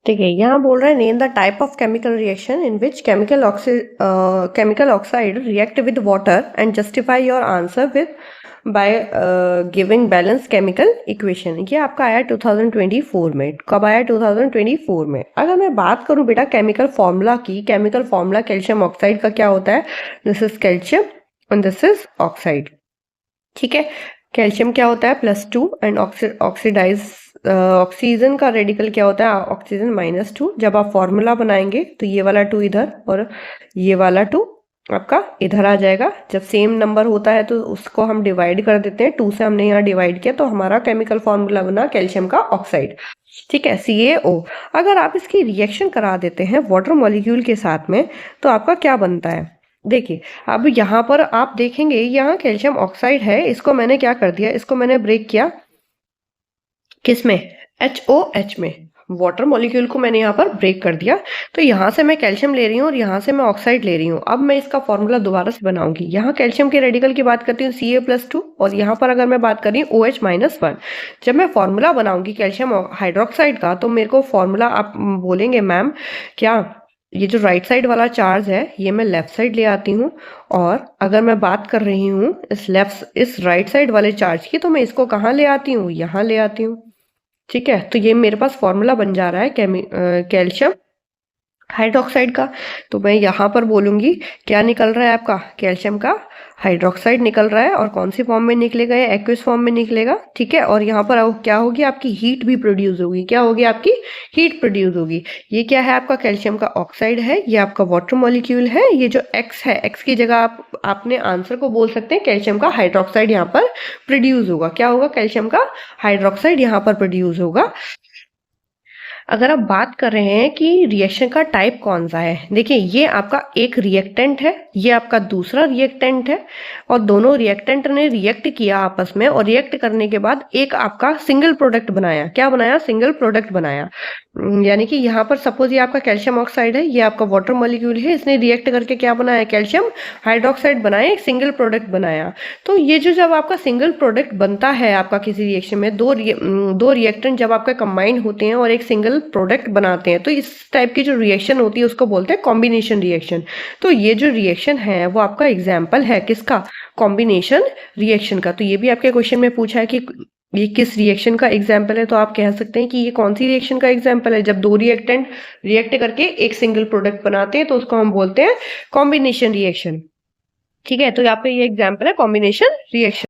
ठीक है, यहाँ बोल रहे हैं name the type of chemical reaction in which chemical oxide react with water and justify your answer with by giving balance chemical equation. ये आपका आया 2024 में। कब आया? 2024 में। अगर मैं बात करूं बेटा केमिकल फॉर्मूला की, केमिकल फॉर्मूला कैल्शियम ऑक्साइड का क्या होता है? This is calcium and this is oxide. ठीक है, कैल्शियम क्या होता है? +2 एंड ऑक्सीडाइज ऑक्सीजन का रेडिकल क्या होता है? ऑक्सीजन -2। जब आप फॉर्मूला बनाएंगे तो ये वाला 2 इधर और ये वाला 2 आपका इधर आ जाएगा। जब सेम नंबर होता है तो उसको हम डिवाइड कर देते हैं। 2 से हमने यहाँ डिवाइड किया तो हमारा केमिकल फॉर्मूला बना कैल्शियम का ऑक्साइड। ठीक है, CaO। अगर आप इसकी रिएक्शन करा देते हैं वाटर मॉलिक्यूल के साथ में तो आपका क्या बनता है? देखिए, अब यहाँ पर आप देखेंगे यहाँ कैल्शियम ऑक्साइड है, इसको मैंने क्या कर दिया? इसको मैंने ब्रेक किया किसमें? HOH में। वाटर मॉलिक्यूल को मैंने यहाँ पर ब्रेक कर दिया। तो यहाँ से मैं कैल्शियम ले रही हूँ और यहाँ से मैं ऑक्साइड ले रही हूँ। अब मैं इसका फॉर्मूला दोबारा से बनाऊंगी। यहाँ कैल्शियम के रेडिकल की बात करती हूँ Ca+2 और यहाँ पर अगर मैं बात कर रही हूँ OH-1। जब मैं फॉर्मूला बनाऊंगी कैल्शियम हाइड्रोक्साइड का तो मेरे को फॉर्मूला आप बोलेंगे मैम क्या ये जो राइट साइड वाला चार्ज है ये मैं लेफ्ट साइड ले आती हूँ, और अगर मैं बात कर रही हूँ इस राइट साइड वाले चार्ज की तो मैं इसको कहाँ ले आती हूँ? यहाँ ले आती हूँ। ठीक है, तो ये मेरे पास फॉर्मूला बन जा रहा है कैल्शियम हाइड्रोक्साइड का। तो मैं यहाँ पर बोलूंगी क्या निकल रहा है आपका? कैल्शियम का हाइड्रोक्साइड निकल रहा है। और कौन सी फॉर्म में निकलेगा? ये एक्वियस फॉर्म में निकलेगा। ठीक है, और यहाँ पर क्या होगी? आपकी हीट भी प्रोड्यूस होगी। क्या होगी? आपकी हीट प्रोड्यूस होगी। ये क्या है? आपका कैल्शियम का ऑक्साइड है, ये आपका वाटर मॉलिक्यूल है। ये जो X है, X की जगह आपने आंसर को बोल सकते हैं कैल्शियम का हाइड्रोक्साइड यहाँ पर प्रोड्यूस होगा। क्या होगा? कैल्शियम का हाइड्रोक्साइड यहाँ पर प्रोड्यूस होगा। अगर आप बात कर रहे हैं कि रिएक्शन का टाइप कौन सा है, देखिए ये आपका एक रिएक्टेंट है, ये आपका दूसरा रिएक्टेंट है, और दोनों रिएक्टेंट ने रिएक्ट किया आपस में, और रिएक्ट करने के बाद एक आपका सिंगल प्रोडक्ट बनाया। क्या बनाया? सिंगल प्रोडक्ट बनाया। यानी कि यहाँ पर सपोज ये आपका कैल्शियम ऑक्साइड है, ये आपका वाटर मॉलिक्यूल है, इसने रिएक्ट करके क्या बनाया? कैल्शियम हाइड्रोक्साइड बनाया, एक सिंगल प्रोडक्ट बनाया। तो ये जो जब आपका सिंगल प्रोडक्ट बनता है आपका किसी रिएक्शन में, दो रिएक्टेंट जब आपका कंबाइन होते हैं और एक सिंगल प्रोडक्ट बनाते हैं तो इस टाइप की जो रिएक्शन होती है उसको बोलते हैं कॉम्बिनेशन रिएक्शन। तो ये जो रिएक्शन है वो आपका एग्जाम्पल है किसका? कॉम्बिनेशन रिएक्शन का। तो ये भी आपके क्वेश्चन में पूछा है कि ये किस रिएक्शन का एग्जाम्पल है, तो आप कह सकते हैं कि ये कौन सी रिएक्शन का एग्जाम्पल है? जब दो रिएक्टेंट रिएक्ट करके एक सिंगल प्रोडक्ट बनाते हैं तो उसको हम बोलते हैं कॉम्बिनेशन रिएक्शन। ठीक है, तो यहाँ पे ये एग्जाम्पल है कॉम्बिनेशन रिएक्शन।